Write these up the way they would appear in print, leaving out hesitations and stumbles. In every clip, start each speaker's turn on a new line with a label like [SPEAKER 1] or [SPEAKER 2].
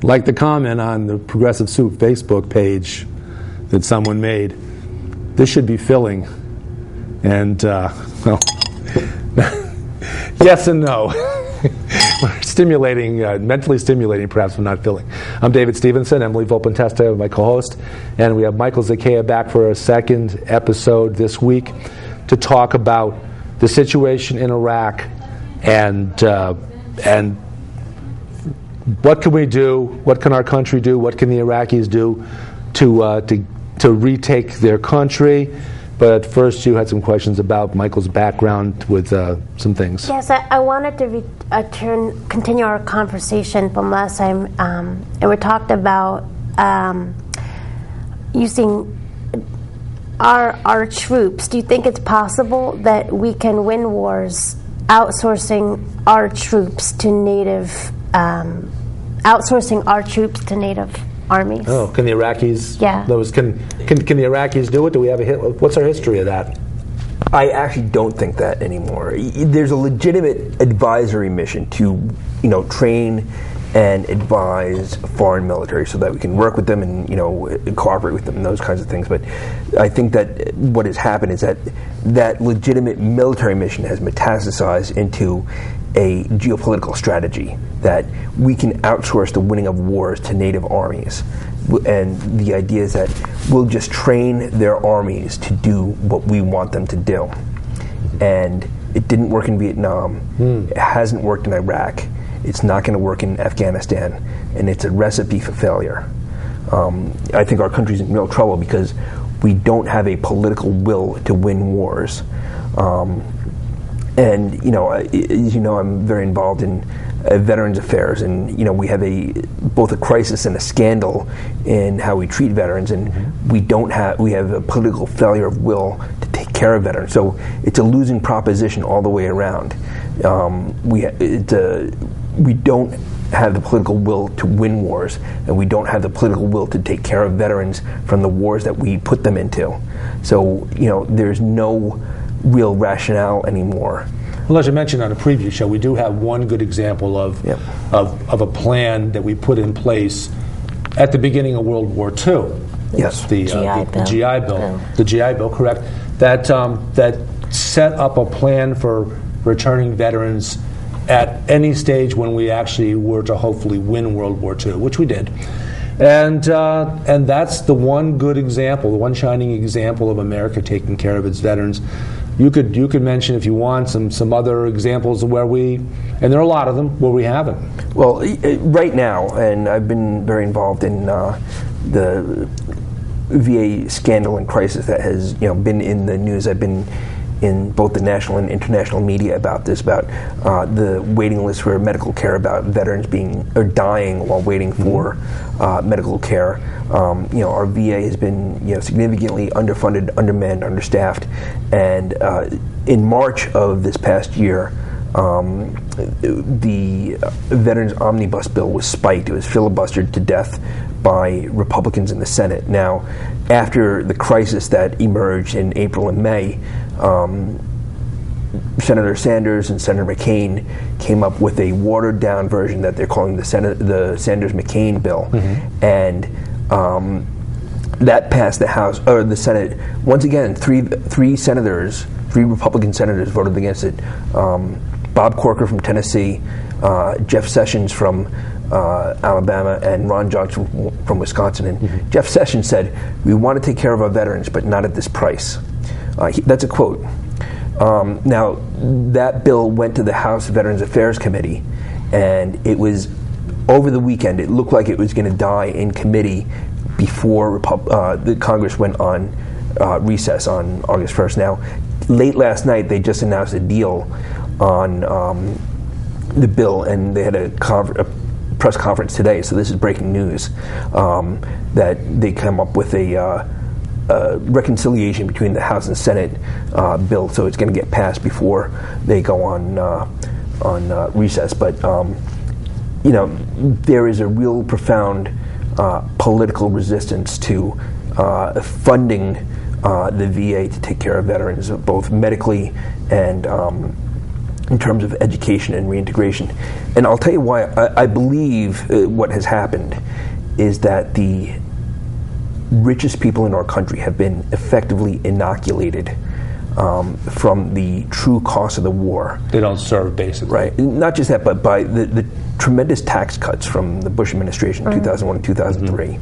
[SPEAKER 1] like the comment on the Progressive Soup Facebook page that someone made, this should be filling. And, well, yes and no. Stimulating, mentally stimulating, perhaps, but not filling. I'm David Stevenson, Emily Volpentesta, my co-host, and we have Michael Zacchea back for a second episode this week to talk about the situation in Iraq and what can we do, what can our country do, what can the Iraqis do to retake their country. But first, you had some questions about Michael's background with some things.
[SPEAKER 2] Yes, I wanted to continue our conversation from last time, and we talked about using our troops. Do you think it's possible that we can win wars outsourcing our troops to native armies?
[SPEAKER 1] Oh, can the Iraqis?
[SPEAKER 2] Yeah.
[SPEAKER 1] Can the Iraqis do it? Do we have what's our history of that?
[SPEAKER 3] I actually don't think that anymore. There's a legitimate advisory mission to, train and advise foreign military so that we can work with them and, cooperate with them and those kinds of things. But I think that what has happened is that legitimate military mission has metastasized into a geopolitical strategy that we can outsource the winning of wars to native armies. And the idea is that we'll just train their armies to do what we want them to do. And it didn't work in Vietnam. It hasn't worked in Iraq. It's not going to work in Afghanistan. And it's a recipe for failure. I think our country's in real trouble because we don't have a political will to win wars. And, as you know, I'm very involved in veterans affairs, and, we have both a crisis and a scandal in how we treat veterans, and we have a political failure of will to take care of veterans. So it's a losing proposition all the way around. We don't have the political will to win wars, and we don't have the political will to take care of veterans from the wars that we put them into. So, there's no real rationale anymore.
[SPEAKER 1] Well, as I mentioned on a previous show, we do have one good example of a plan that we put in place at the beginning of World War II.
[SPEAKER 3] Yes,
[SPEAKER 1] the GI Bill. The GI Bill, correct? That set up a plan for returning veterans at any stage when we actually were to hopefully win World War II, which we did. And that's the one good example, the one shining example of America taking care of its veterans. You could mention, if you want, some other examples of where and there are a lot of them, where we haven't.
[SPEAKER 3] Well, right now, and I've been very involved in the VA scandal and crisis that has been in the news. I've been in both the national and international media about this, about the waiting list for medical care, about veterans dying while waiting for medical care. Our VA has been significantly underfunded, undermanned, understaffed, and in March of this past year, the Veterans Omnibus Bill was spiked. It was filibustered to death by Republicans in the Senate. Now, after the crisis that emerged in April and May, Senator Sanders and Senator McCain came up with a watered-down version that they're calling the Sanders-McCain bill, and that passed the House or the Senate. Once again, three Republican senators voted against it. Bob Corker from Tennessee, Jeff Sessions from Alabama, and Ron Johnson from Wisconsin. And Jeff Sessions said, "We want to take care of our veterans, but not at this price." That's a quote. Now, that bill went to the House Veterans Affairs Committee, and it was over the weekend. It looked like it was going to die in committee before the Congress went on recess on August 1st. Now, late last night, they just announced a deal on the bill, and they had a press conference today, so this is breaking news, that they come up with a reconciliation between the House and Senate bill, so it's going to get passed before they go on recess. But there is a real profound political resistance to funding the VA to take care of veterans, both medically and in terms of education and reintegration. And I'll tell you why I believe what has happened is that the richest people in our country have been effectively inoculated from the true cost of the war.
[SPEAKER 1] They don't serve, basically.
[SPEAKER 3] Right. Not just that, but by the tremendous tax cuts from the Bush administration in 2001 and 2003.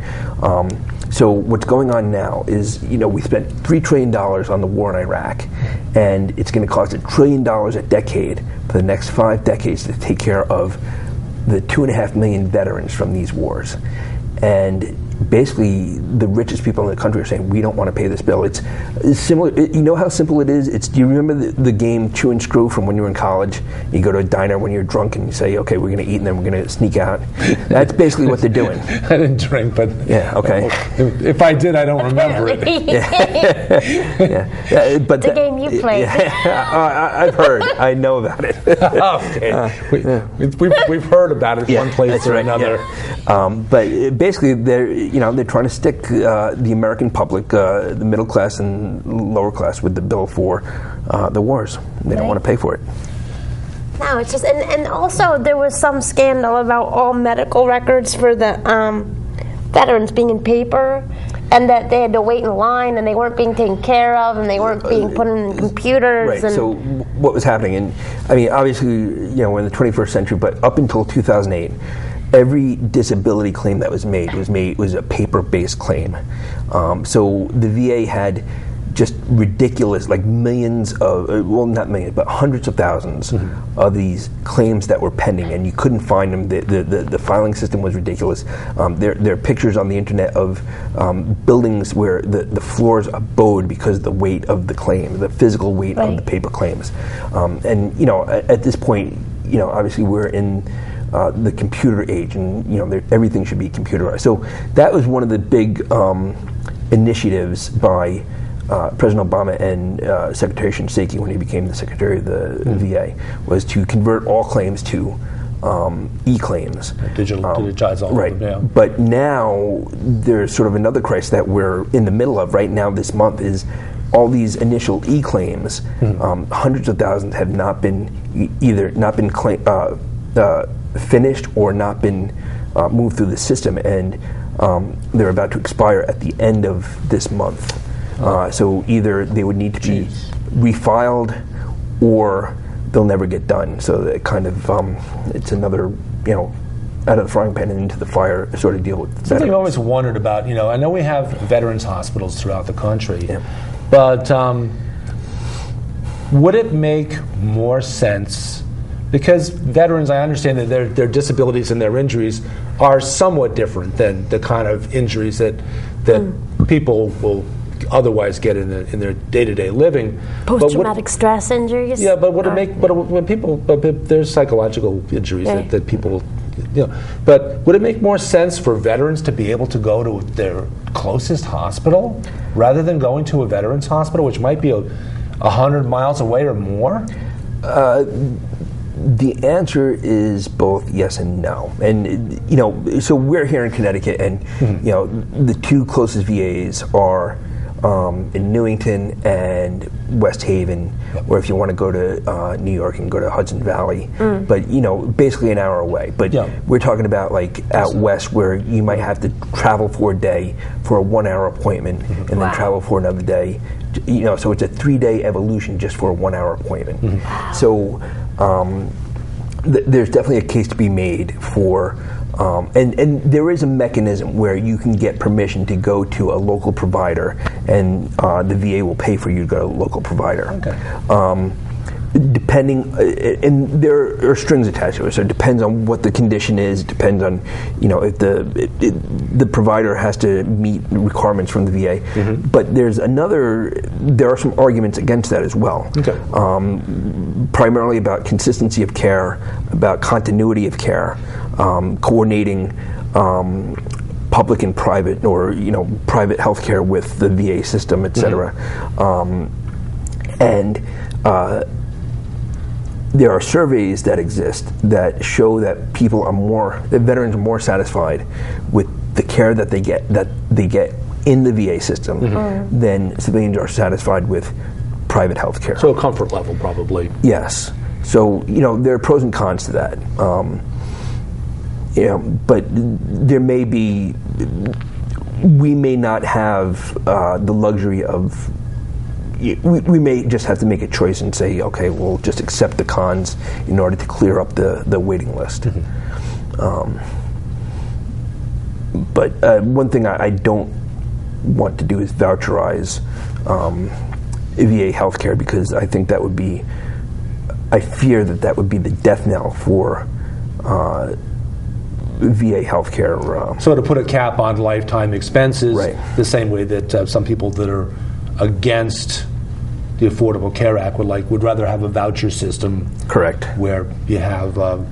[SPEAKER 3] So what's going on now is, we spent $3 trillion on the war in Iraq, and it's going to cost $1 trillion a decade for the next 5 decades to take care of the 2.5 million veterans from these wars. And basically, the richest people in the country are saying, we don't want to pay this bill. It's similar. You know how simple it is? Do you remember the game Chew and Screw from when you were in college? You go to a diner when you're drunk and you say, okay, we're going to eat and then we're going to sneak out. That's basically what they're doing.
[SPEAKER 1] I didn't drink, but
[SPEAKER 3] yeah, okay.
[SPEAKER 1] If I did, I don't remember it.
[SPEAKER 3] But
[SPEAKER 2] the game you played.
[SPEAKER 3] I've heard. I know about it.
[SPEAKER 1] Okay. We've heard about it one place or another.
[SPEAKER 3] Yeah. But basically, they're trying to stick the American public, the middle class and lower class, with the bill for the wars. They don't want to pay for it.
[SPEAKER 2] No, it's just, and also there was some scandal about all medical records for the veterans being in paper, and that they had to wait in line, and they weren't being taken care of, and they weren't being put in computers.
[SPEAKER 3] Right.
[SPEAKER 2] And
[SPEAKER 3] So what was happening? And I mean, obviously, we're in the 21st century, but up until 2008. Every disability claim that was made was a paper-based claim. So the VA had just ridiculous, like millions of, well, not millions, but hundreds of thousands of these claims that were pending, and you couldn't find them. The filing system was ridiculous. There are pictures on the internet of buildings where the floors abode because of the weight of the claim, the physical weight of the paper claims. And at this point, obviously we're in the computer age, and everything should be computerized. So that was one of the big initiatives by President Obama and Secretary Shinseki when he became the Secretary of the VA, was to convert all claims to e-claims.
[SPEAKER 1] Digitize all of them, yeah.
[SPEAKER 3] But now there's sort of another crisis that we're in the middle of right now this month, is all these initial e-claims, hundreds of thousands have not been finished or not been moved through the system, and they're about to expire at the end of this month. So either they would need to be refiled, or they'll never get done. So that kind of it's another out of the frying pan and into the fire sort of deal with veterans.
[SPEAKER 1] Something I've always wondered about. I know we have veterans hospitals throughout the country, but would it make more sense? Because veterans, I understand that their disabilities and their injuries are somewhat different than the kind of injuries that people will otherwise get in their day-to-day living.
[SPEAKER 2] Post-traumatic stress injuries.
[SPEAKER 1] Yeah, but would it make? But when people, there's psychological injuries that people, But would it make more sense for veterans to be able to go to their closest hospital rather than going to a veterans hospital, which might be 100 miles away or more?
[SPEAKER 3] The answer is both yes and no. And, so we're here in Connecticut, and, the two closest VAs are in Newington and West Haven, or if you want to go to New York, you can go to Hudson Valley. But, basically an hour away. But we're talking about, like, out west, where you might have to travel for a day for a 1-hour appointment, and then travel for another day. So it's a 3-day evolution just for a 1-hour appointment. So there's definitely a case to be made for, and there is a mechanism where you can get permission to go to a local provider, and the VA will pay for you to go to a local provider. Okay. Depending, and there are strings attached to it, so it depends on what the condition is. It depends on, if the provider has to meet requirements from the VA. But there are some arguments against that as well. Okay. Primarily about consistency of care, about continuity of care, coordinating public and private, or private health care with the VA system, et cetera. There are surveys that exist that show that veterans are more satisfied with the care that they get in the VA system than civilians are satisfied with private health care.
[SPEAKER 1] So a comfort level, probably.
[SPEAKER 3] Yes. So there are pros and cons to that. But there may be, we may not have the luxury of. We may just have to make a choice and say, okay, we'll just accept the cons in order to clear up the waiting list. But one thing I don't want to do is voucherize VA healthcare, because I think that would be, I fear that would be the death knell for VA healthcare.
[SPEAKER 1] So to put a cap on lifetime expenses,
[SPEAKER 3] right.
[SPEAKER 1] The same way that some people that are against the Affordable Care Act would rather have a voucher system.
[SPEAKER 3] Correct.
[SPEAKER 1] Where you have a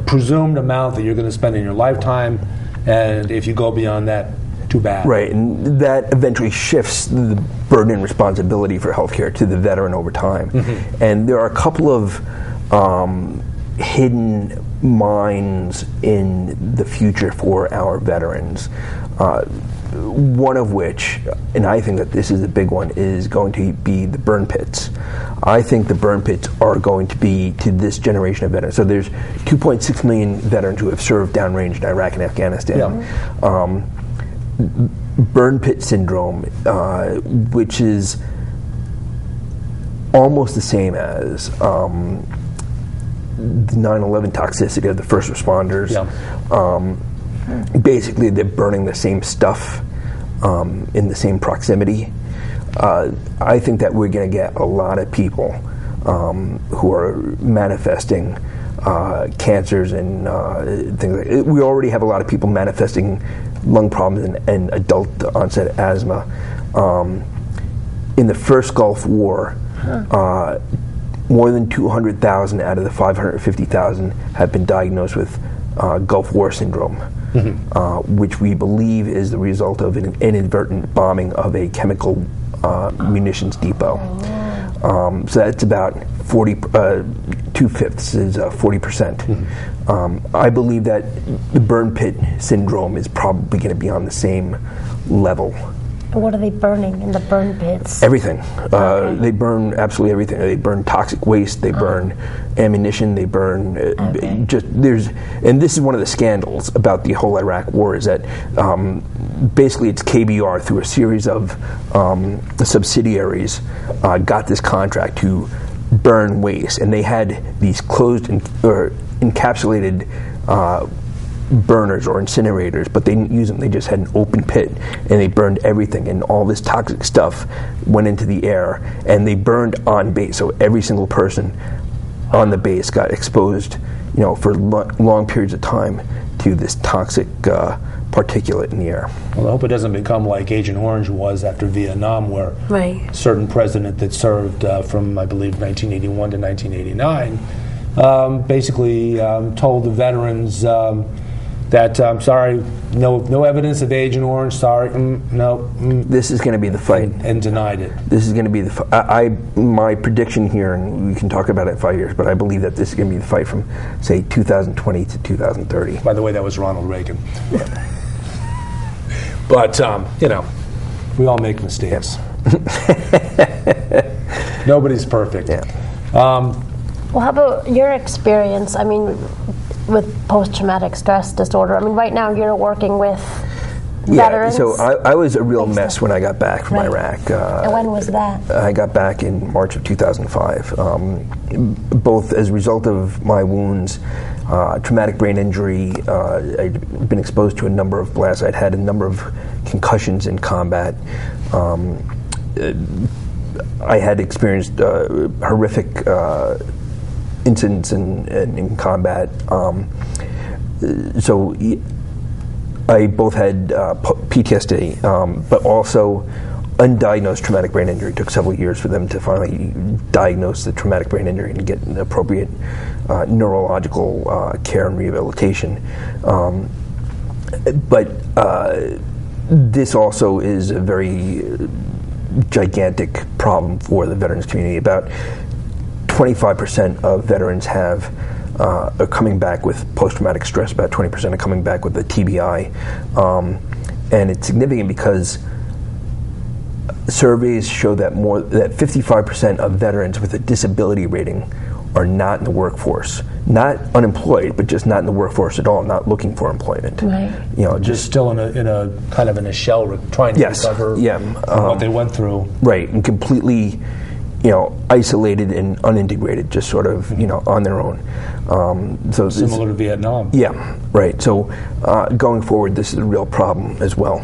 [SPEAKER 1] presumed amount that you're going to spend in your lifetime, and if you go beyond that, too bad.
[SPEAKER 3] Right, and that eventually shifts the burden and responsibility for healthcare to the veteran over time. Mm-hmm. And there are a couple of hidden mines in the future for our veterans. One of which, and I think that this is a big one, is going to be the burn pits. I think the burn pits are going to be to this generation of veterans. So there's 2.6 million veterans who have served downrange in Iraq and Afghanistan. Yeah. Burn pit syndrome, which is almost the same as the 9/11 toxicity of the first responders. Yeah. Basically, they're burning the same stuff in the same proximity. I think that we're going to get a lot of people who are manifesting cancers and things like that. We already have a lot of people manifesting lung problems and adult onset asthma. In the first Gulf War, more than 200,000 out of the 550,000 have been diagnosed with Gulf War syndrome, which we believe is the result of an inadvertent bombing of a chemical munitions depot. So that's about 2/5 is 40%. I believe that the burn pit syndrome is probably going to be on the same level.
[SPEAKER 2] What are they burning in the burn pits?
[SPEAKER 3] Everything. They burn absolutely everything. They burn toxic waste. They burn ammunition. They burn and this is one of the scandals about the whole Iraq War, is that basically it's KBR through a series of subsidiaries got this contract to burn waste, and they had these closed or encapsulated burners or incinerators, but they didn't use them. They just had an open pit, and they burned everything, and all this toxic stuff went into the air, and they burned on base. So every single person on the base got exposed, for long periods of time to this toxic particulate in the air.
[SPEAKER 1] Well, I hope it doesn't become like Agent Orange was after Vietnam, where a certain president that served from, I believe, 1981 to 1989 basically told the veterans that, sorry, no evidence of Agent Orange, sorry, no.
[SPEAKER 3] This is going to be the fight.
[SPEAKER 1] And denied it.
[SPEAKER 3] This is going to be the fight. My prediction here, and we can talk about it in 5 years, but I believe that this is going to be the fight from, say, 2020 to 2030.
[SPEAKER 1] By the way, that was Ronald Reagan. But, we all make mistakes. Nobody's perfect.
[SPEAKER 3] Yeah.
[SPEAKER 2] Well, how about your experience, with post-traumatic stress disorder? Right now you're working with veterans.
[SPEAKER 3] So I was a real mess when I got back from Iraq.
[SPEAKER 2] And when was that?
[SPEAKER 3] I got back in March of 2005, both as a result of my wounds, traumatic brain injury. I'd been exposed to a number of blasts. I'd had a number of concussions in combat. I had experienced horrific incidents in combat. So I both had PTSD, but also undiagnosed traumatic brain injury. It took several years for them to finally diagnose the traumatic brain injury and get an appropriate neurological care and rehabilitation. But this also is a very gigantic problem for the veterans community. About 25% of veterans are coming back with post-traumatic stress. About 20% are coming back with a TBI. And it's significant because surveys show that 55% of veterans with a disability rating are not in the workforce, not unemployed, but just not in the workforce at all, not looking for employment.
[SPEAKER 2] Right.
[SPEAKER 1] Just still in a kind of in a shell, trying to recover from what they went through.
[SPEAKER 3] Right, and completely, isolated and unintegrated, just sort of, on their own. So
[SPEAKER 1] similar to Vietnam.
[SPEAKER 3] Yeah, right. So going forward, this is a real problem as well.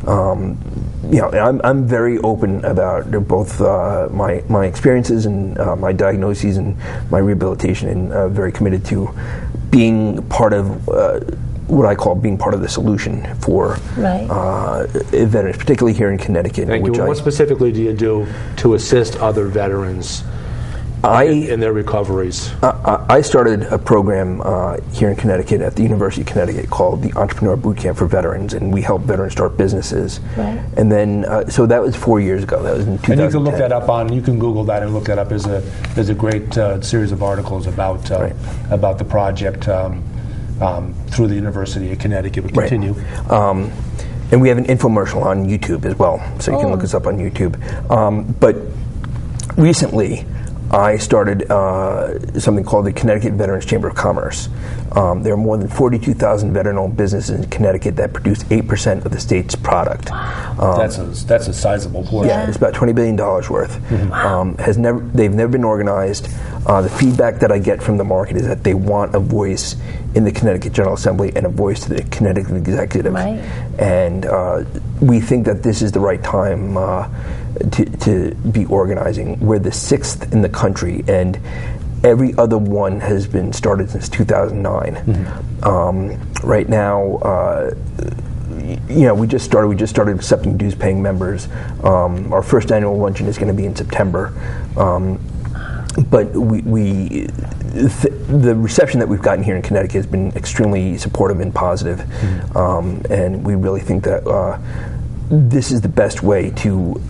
[SPEAKER 3] I'm very open about both my experiences and my diagnoses and my rehabilitation, and very committed to being part of what I call being part of the solution for veterans, particularly here in Connecticut.
[SPEAKER 1] Thank you. What specifically do you do to assist other veterans in their recoveries?
[SPEAKER 3] I started a program here in Connecticut at the University of Connecticut called the Entrepreneur Boot Camp for Veterans, and we help veterans start businesses.
[SPEAKER 2] Right.
[SPEAKER 3] And then, so that was 4 years ago. That was in 2010.
[SPEAKER 1] And you can look that up you can Google that and look that up. There's a great series of articles about the project through the University of Connecticut. But continue.
[SPEAKER 3] Right. And we have an infomercial on YouTube as well, so you can look us up on YouTube. But recently, I started something called the Connecticut Veterans Chamber of Commerce. There are more than 42,000 veteran-owned businesses in Connecticut that produce 8% of the state's product.
[SPEAKER 1] That's a sizable portion.
[SPEAKER 3] Yeah, it's about $20 billion worth. Mm-hmm. They've never been organized. The feedback that I get from the market is that they want a voice in the Connecticut General Assembly and a voice to the Connecticut Executive.
[SPEAKER 2] Right.
[SPEAKER 3] And we think that this is the right time to be organizing. We're the 6th in the country, and every other one has been started since 2009. Mm-hmm. Right now, we just started accepting dues-paying members. Our first annual luncheon is going to be in September. But the reception that we've gotten here in Connecticut has been extremely supportive and positive. Mm-hmm. And we really think that this is the best way to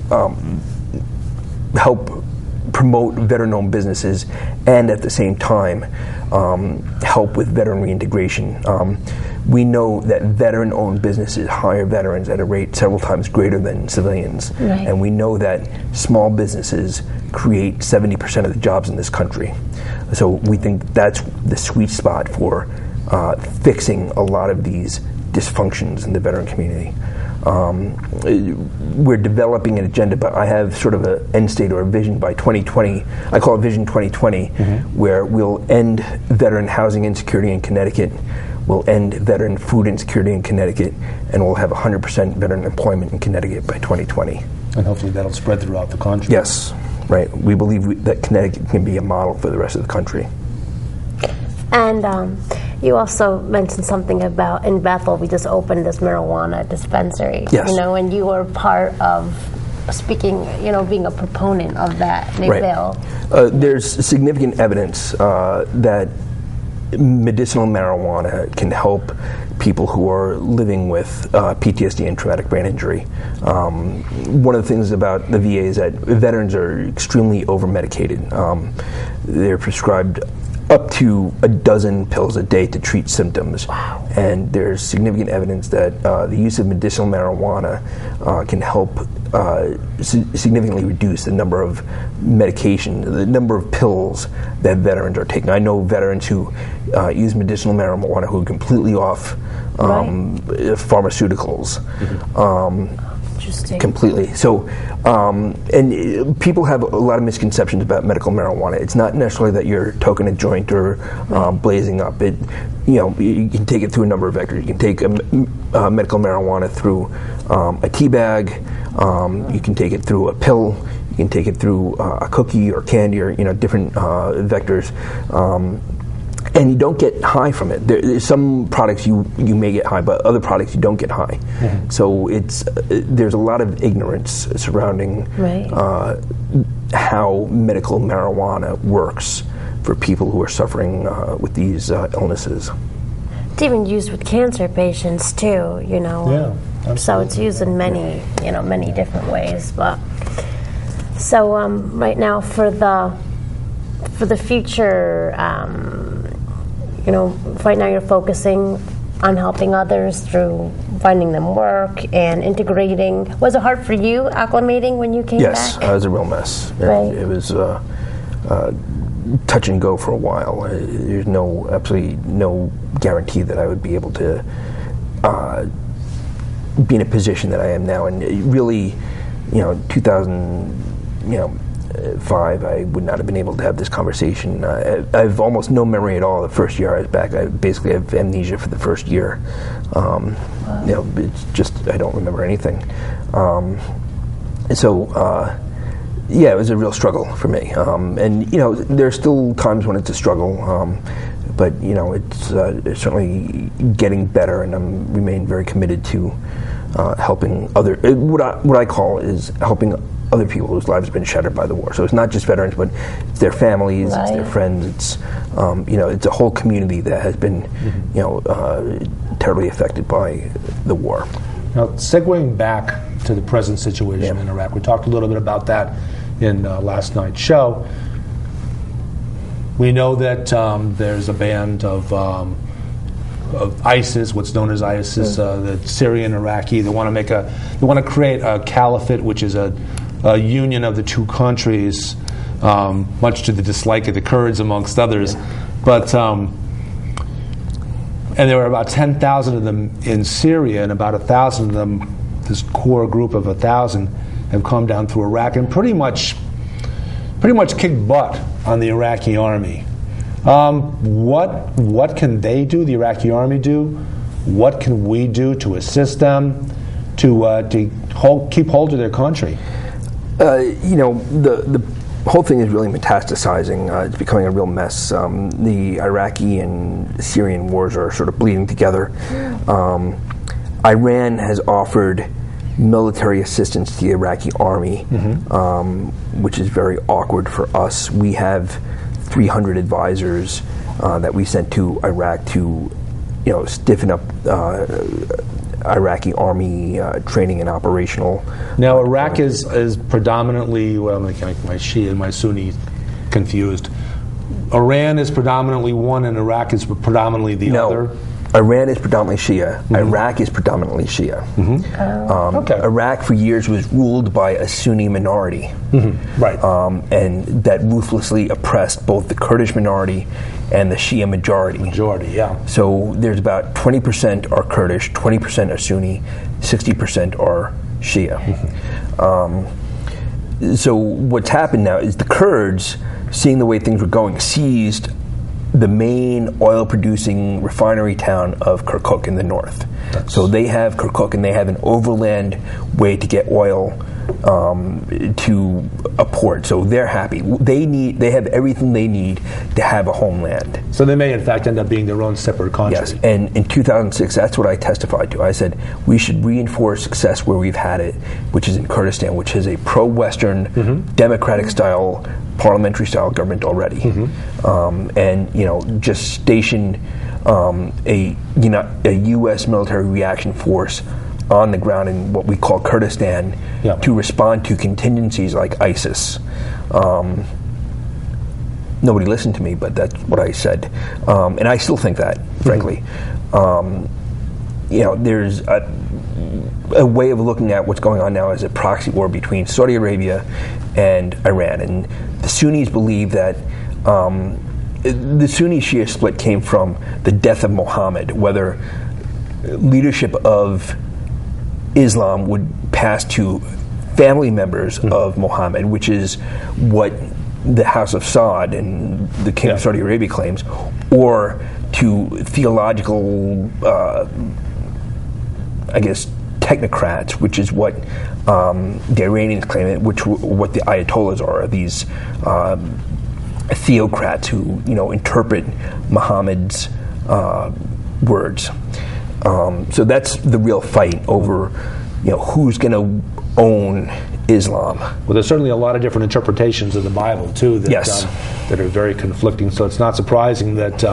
[SPEAKER 3] help promote veteran-owned businesses, and at the same time help with veteran reintegration. We know that veteran-owned businesses hire veterans at a rate several times greater than civilians, and we know that small businesses create 70% of the jobs in this country. So we think that's the sweet spot for fixing a lot of these dysfunctions in the veteran community. We're developing an agenda, but I have sort of an end state or a vision by 2020. I call it Vision 2020, where we'll end veteran housing insecurity in Connecticut, we'll end veteran food insecurity in Connecticut, and we'll have 100% veteran employment in Connecticut by 2020.
[SPEAKER 1] And hopefully that'll spread throughout the country.
[SPEAKER 3] Yes, right. We believe that Connecticut can be a model for the rest of the country.
[SPEAKER 2] And you also mentioned something about in Bethel, we just opened this marijuana dispensary.
[SPEAKER 3] Yes.
[SPEAKER 2] And you were part of speaking, being a proponent of that bill.
[SPEAKER 3] There's significant evidence that medicinal marijuana can help people who are living with PTSD and traumatic brain injury. One of the things about the VA is that veterans are extremely over-medicated. They're prescribed up to a dozen pills a day to treat symptoms.
[SPEAKER 2] Wow.
[SPEAKER 3] And there's significant evidence that the use of medicinal marijuana can help significantly reduce the number of medication, the number of pills that veterans are taking. I know veterans who use medicinal marijuana who are completely off pharmaceuticals.
[SPEAKER 2] Interesting.
[SPEAKER 3] Completely. So, and people have a lot of misconceptions about medical marijuana. It's not necessarily that you're toking a joint or blazing up. You can take it through a number of vectors. You can take medical marijuana through a tea bag. You can take it through a pill. You can take it through a cookie or candy or different vectors. And you don't get high from it. There's some products you may get high, but other products you don't get high. Mm-hmm. So there's a lot of ignorance surrounding how medical marijuana works for people who are suffering with these illnesses.
[SPEAKER 2] It's even used with cancer patients too.
[SPEAKER 1] Yeah.
[SPEAKER 2] So it's used in many different ways. But so right now for the future. Right now you're focusing on helping others through finding them work and integrating. Was it hard for you acclimating when you came back?
[SPEAKER 3] Yes, it was a real mess.
[SPEAKER 2] Right.
[SPEAKER 3] It was touch and go for a while. There's absolutely no guarantee that I would be able to be in a position that I am now. And really, 2005, I would not have been able to have this conversation. I have almost no memory at all the first year I was back. I basically have amnesia for the first year. It's just, I don't remember anything. It was a real struggle for me. There's still times when it's a struggle, but it's certainly getting better, and I'm remain very committed to helping what I call is helping other people whose lives have been shattered by the war. So it's not just veterans, but it's their families, it's their friends, it's it's a whole community that has been terribly affected by the war.
[SPEAKER 1] Now, segueing back to the present situation in Iraq, we talked a little bit about that in last night's show. We know that there's a band of ISIS, what's known as ISIS, the Syrian Iraqi. They want to create a caliphate, which is a union of the two countries, much to the dislike of the Kurds, amongst others. But and there were about 10,000 of them in Syria, and about 1,000 of them, this core group of 1,000, have come down through Iraq and pretty much kicked butt on the Iraqi army. What can they do? The Iraqi army do? What can we do to assist them to keep hold of their country?
[SPEAKER 3] The whole thing is really metastasizing. It's becoming a real mess. The Iraqi and Syrian wars are sort of bleeding together. Iran has offered military assistance to the Iraqi army, which is very awkward for us. We have 300 advisors that we sent to Iraq to, stiffen up Iraqi army training and operational.
[SPEAKER 1] Now, Iraq is predominantly, well, my Shia and my Sunni confused. Iran is predominantly one, and Iraq is predominantly the other.
[SPEAKER 3] Iran is predominantly Shia. Iraq is predominantly Shia. Iraq for years was ruled by a Sunni minority,
[SPEAKER 1] right?
[SPEAKER 3] And that ruthlessly oppressed both the Kurdish minority and the Shia majority. So there's about 20% are Kurdish, 20% are Sunni, 60% are Shia. So what's happened now is the Kurds, seeing the way things were going, seized the main oil-producing refinery town of Kirkuk in the north. So they have Kirkuk, and they have an overland way to get oil to a port. So they're happy. They have everything they need to have a homeland.
[SPEAKER 1] So they may, in fact, end up being their own separate country.
[SPEAKER 3] Yes, and in 2006, that's what I testified to. I said, we should reinforce success where we've had it, which is in Kurdistan, which is a pro-Western, democratic-style, parliamentary-style government already. And, just station a U.S. military reaction force on the ground in what we call Kurdistan to respond to contingencies like ISIS. Nobody listened to me, but that's what I said. And I still think that, frankly. There's a way of looking at what's going on now as a proxy war between Saudi Arabia and Iran. And the Sunnis believe that the Sunni-Shia split came from the death of Muhammad, whether leadership of Islam would pass to family members of Muhammad, which is what the House of Saud and the King of Saudi Arabia claims, or to theological, technocrats, which is what the Iranians claim, what the Ayatollahs are, these theocrats who interpret Muhammad's words. So that's the real fight over who's going to own Islam.
[SPEAKER 1] Well, there's certainly a lot of different interpretations of the Bible too that that are very conflicting. So it's not surprising that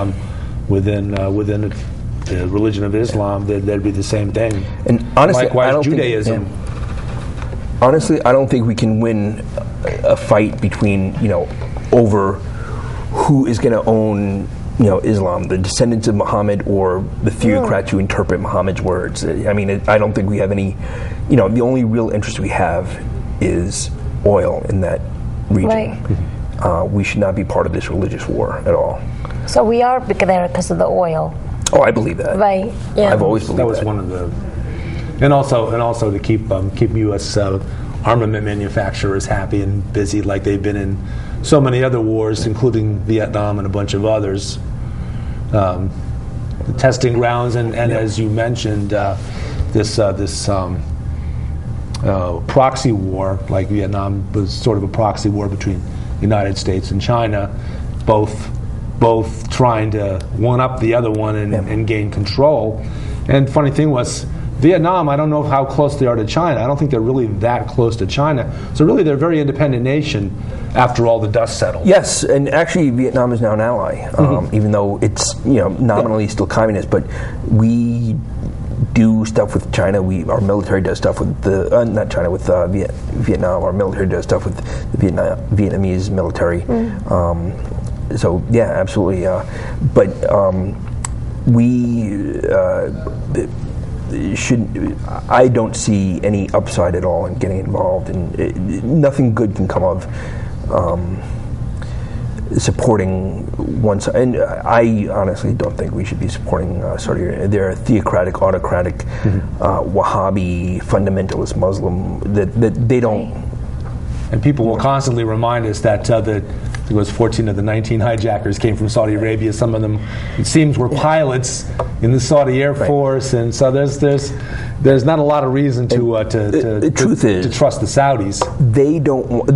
[SPEAKER 1] within the religion of Islam there'd be the same thing.
[SPEAKER 3] And honestly,
[SPEAKER 1] likewise, Judaism.
[SPEAKER 3] Honestly, I don't think we can win a fight between over who is going to own Islam, the descendants of Muhammad or the theocrats who interpret Muhammad's words. I mean, I don't think we have any, the only real interest we have is oil in that region.
[SPEAKER 2] Right.
[SPEAKER 3] we should not be part of this religious war at all.
[SPEAKER 2] So we are there because of the oil.
[SPEAKER 3] Oh, I believe that.
[SPEAKER 2] Right. Yeah.
[SPEAKER 3] I've always believed
[SPEAKER 1] That was
[SPEAKER 3] that.
[SPEAKER 1] one of the, and also to keep U.S. Armament manufacturers happy and busy, like they've been in so many other wars, including Vietnam and a bunch of others. The testing grounds, and as you mentioned, this proxy war, like Vietnam was sort of a proxy war between the United States and China, both trying to one up the other one and gain control. And funny thing was, Vietnam, I don't know how close they are to China. I don't think they're really that close to China. So really, they're a very independent nation after all the dust settled.
[SPEAKER 3] Yes, and actually Vietnam is now an ally, even though it's nominally still communist. But we do stuff with China. Our military does stuff with not China, with Vietnam. Our military does stuff with the Vietnamese military. So yeah, absolutely. But we I don't see any upside at all in getting involved, and nothing good can come of supporting one side. And I honestly don't think we should be supporting Saudi Arabia. They're a theocratic, autocratic, Wahhabi, fundamentalist Muslim that they don't.
[SPEAKER 1] And people will constantly remind us that it was 14 of the 19 hijackers came from Saudi Arabia. Some of them, it seems, were pilots in the Saudi Air Force, and so there's not a lot of reason to
[SPEAKER 3] truth is,
[SPEAKER 1] trust the Saudis.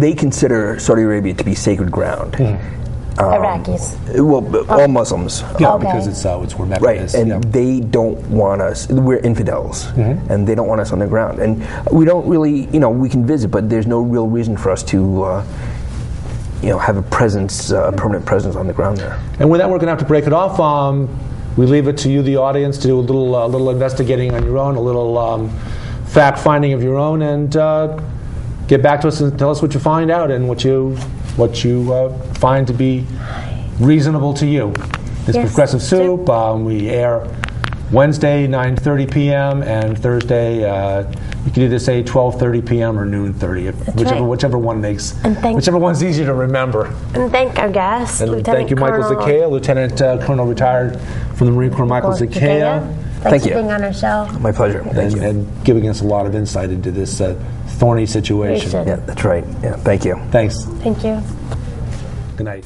[SPEAKER 3] They consider Saudi Arabia to be sacred ground.
[SPEAKER 2] Iraqis.
[SPEAKER 3] Well, all Muslims.
[SPEAKER 1] Yeah, because it's where Mecca
[SPEAKER 3] right,
[SPEAKER 1] is.
[SPEAKER 3] and they don't want us. We're infidels, and they don't want us on the ground. And we don't really, we can visit, but there's no real reason for us to, have a presence, a permanent presence on the ground there.
[SPEAKER 1] And with that, we're going to have to break it off. We leave it to you, the audience, to do a little investigating on your own, a little fact finding of your own, and get back to us and tell us what you find out and what you find to be reasonable to you. It's Progressive Soup. We air Wednesday 9:30 p.m. and Thursday you can either say 12:30 p.m. or noon 30, whichever one makes, whichever one's easier to remember.
[SPEAKER 2] And thank our guest,
[SPEAKER 1] and
[SPEAKER 2] Lieutenant
[SPEAKER 1] thank you, Michael
[SPEAKER 2] Colonel
[SPEAKER 1] Zacchea, Lieutenant Colonel retired from the Marine Corps, Michael Zacchea.
[SPEAKER 2] Thanks for being on our show.
[SPEAKER 3] My pleasure. Thank you.
[SPEAKER 1] And giving us a lot of insight into this thorny situation.
[SPEAKER 3] Yeah, that's right. Yeah, thank you.
[SPEAKER 1] Thanks.
[SPEAKER 2] Thank you.
[SPEAKER 1] Good night.